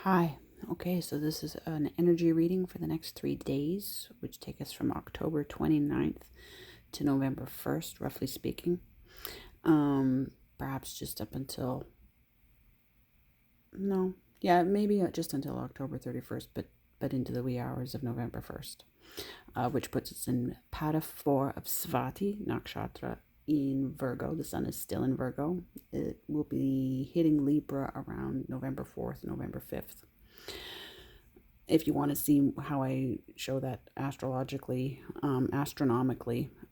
Hi. Okay, so this is an energy reading for the next 3 days, which take us from October 29th to November 1st, roughly speaking. Perhaps just up until, no, yeah, maybe just until October 31st, but into the wee hours of November 1st, which puts us in Pada 4 of Svati Nakshatra in Virgo. The sun is still in Virgo. It will be hitting Libra around November 4th, November 5th. If you want to see how I show that astronomically,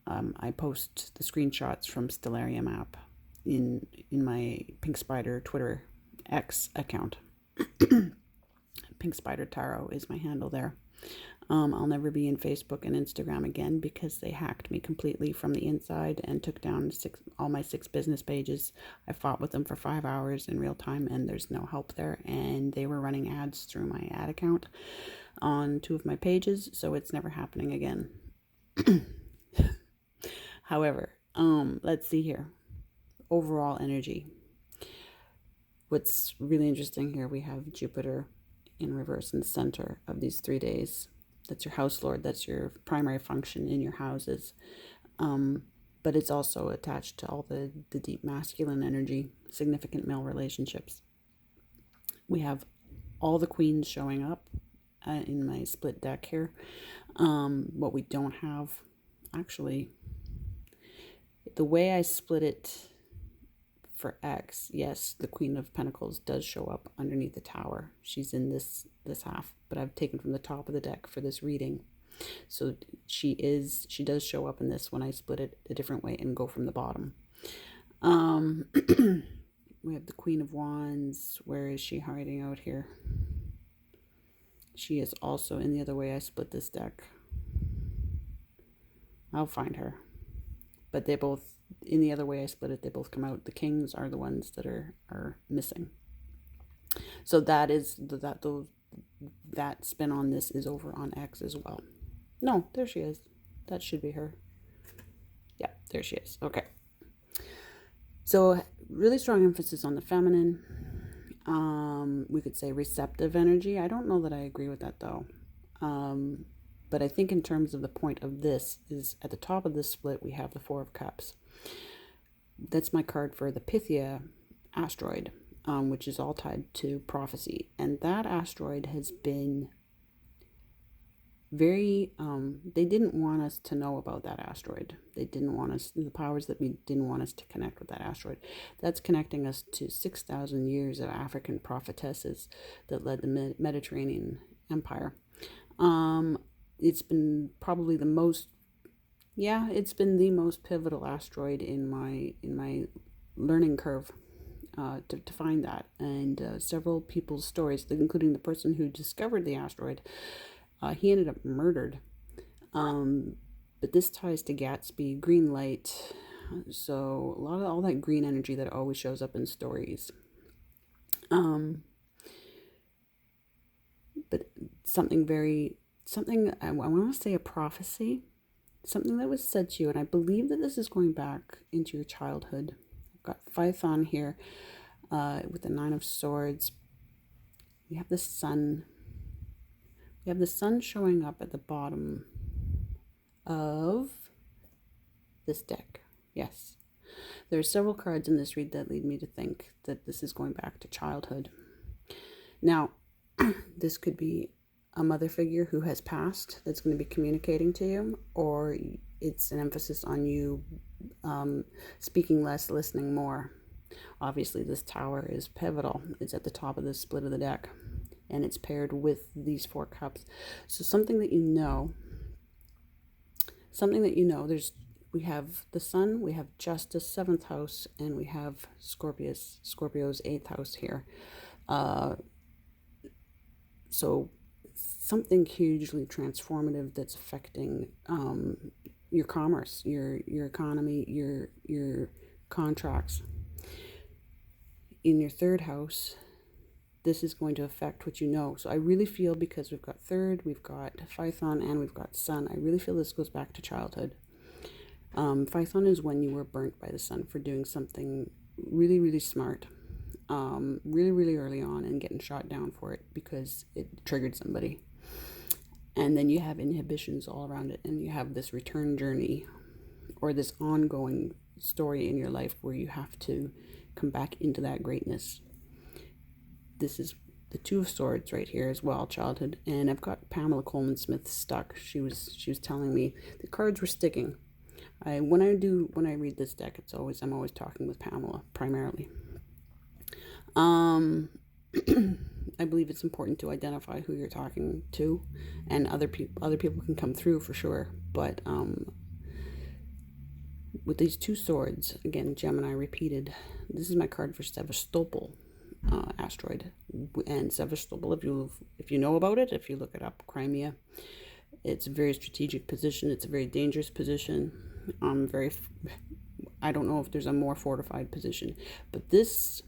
I post the screenshots from Stellarium app in my Pink Spider Twitter X account. Pink Spider Tarot is my handle there. I'll never be in Facebook and Instagram again because they hacked me completely from the inside and took down all my 6 business pages. I fought with them for 5 hours in real time and there's no help there. And they were running ads through my ad account on 2 of my pages, so it's never happening again. However, let's see here. Overall energy. What's really interesting here, we have Jupiter in reverse in the center of these 3 days. That's your house lord. That's your primary function in your houses. But it's also attached to all the deep masculine energy, significant male relationships. We have all the queens showing up in my split deck here. What we don't have, actually, the way I split it for X, yes, the Queen of Pentacles does show up underneath the tower. She's in this half, but I've taken from the top of the deck for this reading. So she does show up in this when I split it a different way and go from the bottom. We have the Queen of Wands. Where is she hiding out here? She is also in the other way I split this deck. I'll find her. But they both, in the other way I split it, they both come out. The kings are the ones that are missing. So that is that spin on this is over on X as well. No, there she is. That should be her. Yeah, there she is. Okay. So really strong emphasis on the feminine. We could say receptive energy. I don't know that I agree with that though. But I think in terms of the point of this is at the top of this split, we have the 4 of Cups. That's my card for the Pythia asteroid, which is all tied to prophecy. And that asteroid has been very, they didn't want us to know about that asteroid. They didn't want us, the powers that we didn't want us to connect with that asteroid. That's connecting us to 6,000 years of African prophetesses that led the Mediterranean Empire. It's been probably the most pivotal asteroid in my learning curve to find that. And several people's stories, including the person who discovered the asteroid, he ended up murdered. But this ties to Gatsby, green light. So a lot of all that green energy that always shows up in stories. But something I want to say a prophecy, something that was said to you, and I believe that this is going back into your childhood. I've got Phaethon here with the 9 of Swords. We have the sun. We have the sun showing up at the bottom of this deck. Yes. There are several cards in this read that lead me to think that this is going back to childhood. Now, this could be a mother figure who has passed that's going to be communicating to you, or it's an emphasis on you speaking less, listening more. Obviously, this tower is pivotal. It's at the top of the split of the deck, and it's paired with these 4 cups. So something that you know, we have the sun, we have Justice, 7th house, and we have Scorpio's 8th house here. So something hugely transformative that's affecting your commerce, your economy, your contracts. In your 3rd house, this is going to affect what you know. So I really feel, because we've got 3rd, we've got Phaethon, and we've got sun, I really feel this goes back to childhood. Phaethon is when you were burnt by the sun for doing something really, really smart. really, really early on and getting shot down for it because it triggered somebody. And then you have inhibitions all around it, and you have this return journey or this ongoing story in your life where you have to come back into that greatness. This is the Two of Swords right here as well, childhood. And I've got Pamela Coleman Smith stuck. She was telling me the cards were sticking. When I read this deck, I'm always talking with Pamela primarily. I believe it's important to identify who you're talking to, and other people can come through for sure. But with these two swords, again, Gemini repeated. This is my card for Sevastopol asteroid, and Sevastopol. If you know about it, if you look it up, Crimea. It's a very strategic position. It's a very dangerous position. I don't know if there's a more fortified position, but this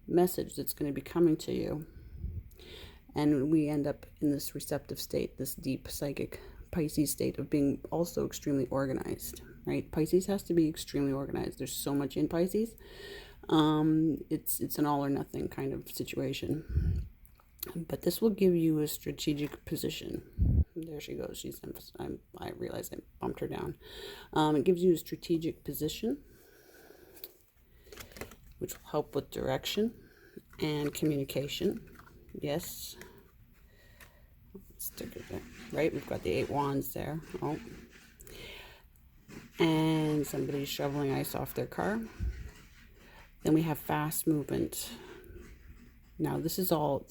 message that's going to be coming to you, and we end up in this receptive state, this deep psychic Pisces state of being also extremely organized, right? Pisces has to be extremely organized. There's so much in Pisces. It's an all or nothing kind of situation. But this will give you a strategic position. There she goes. I realize I bumped her down. It gives you a strategic position, which will help with direction and communication. Yes. Stick it there. Right? We've got the 8 wands there. Oh. And somebody's shoveling ice off their car. Then we have fast movement. Now this is all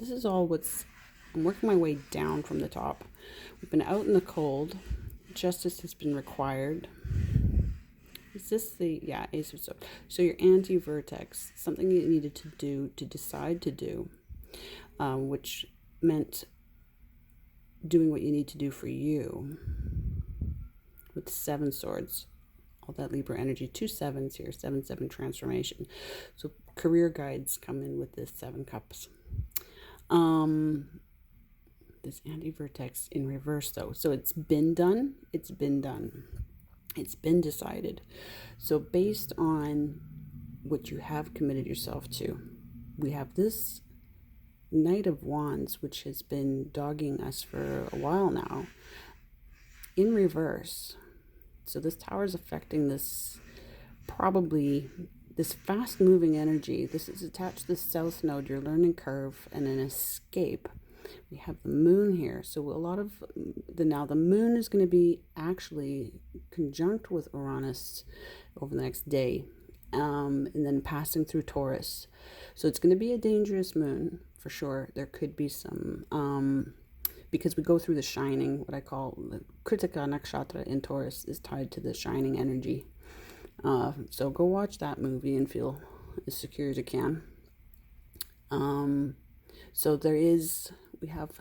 I'm working my way down from the top. We've been out in the cold. Justice has been required. Is this Ace of Swords? So your anti-vertex, something you needed to do, to decide to do, which meant doing what you need to do for you. With the 7 swords, all that Libra energy, 2 7s here, 7-7 transformation. So career guides come in with this 7 cups. This anti-vertex in reverse though. So it's been done. It's been decided. So based on what you have committed yourself to, we have this Knight of Wands, which has been dogging us for a while now, in reverse. So this tower is affecting this, probably this fast moving energy. This is attached to the south node, your learning curve, and an escape. We have the moon here. So a lot of the moon is going to be actually conjunct with Uranus over the next day, and then passing through Taurus. So it's going to be a dangerous moon for sure. There could be some because we go through the shining, what I call the Kritika Nakshatra in Taurus is tied to the shining energy. So go watch that movie and feel as secure as you can. So we have,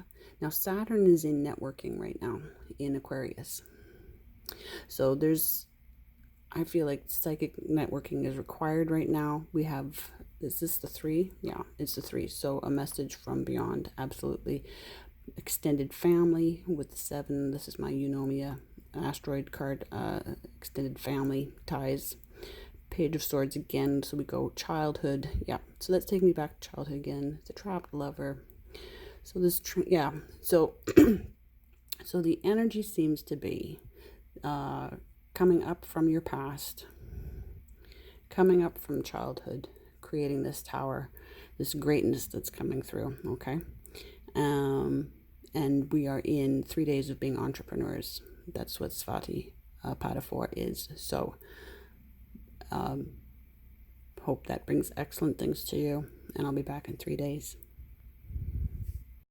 now Saturn is in networking right now in Aquarius. So I feel like psychic networking is required right now. We have, is this the 3? Yeah, it's the 3. So a message from beyond, absolutely. Extended family with the 7. This is my Eunomia asteroid card. Extended family ties. Page of Swords again. So we go childhood. Yeah. So that's taking me back to childhood again. The trapped lover. So this, So, so the energy seems to be coming up from your past, coming up from childhood, creating this tower, this greatness that's coming through. Okay. And we are in 3 days of being entrepreneurs. That's what Svati Padafor is. So hope that brings excellent things to you, and I'll be back in 3 days.